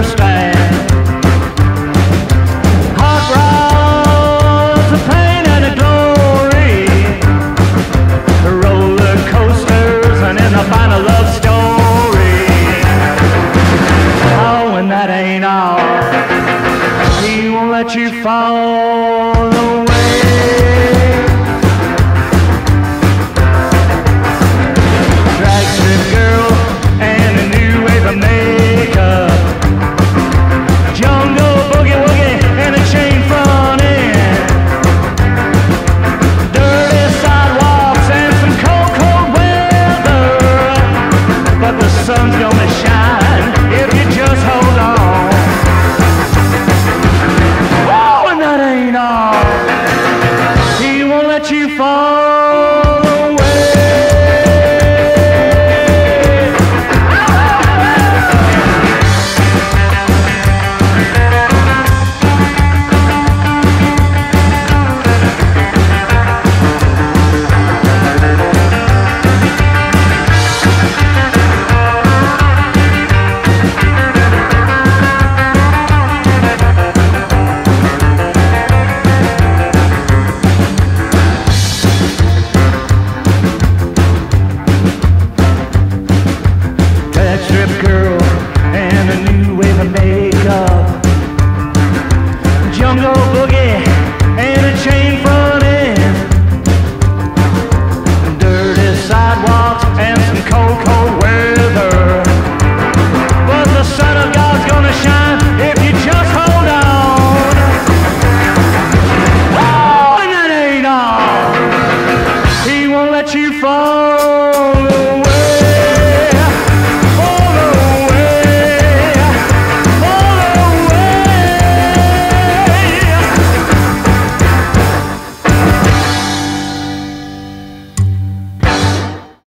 understand. Hot rods, the pain and the glory, the roller coasters, and in the final love story. Oh, and that ain't all. He won't let you fall away. Drag strip girl and a new wave of makeup, jungle boogie woogie and a chain front end, dirty sidewalks and some cold, cold weather. But the sun's gonna shine if you just hold on. Oh, and that ain't all. He won't let you fall away. That strip girl and a new wave of makeup,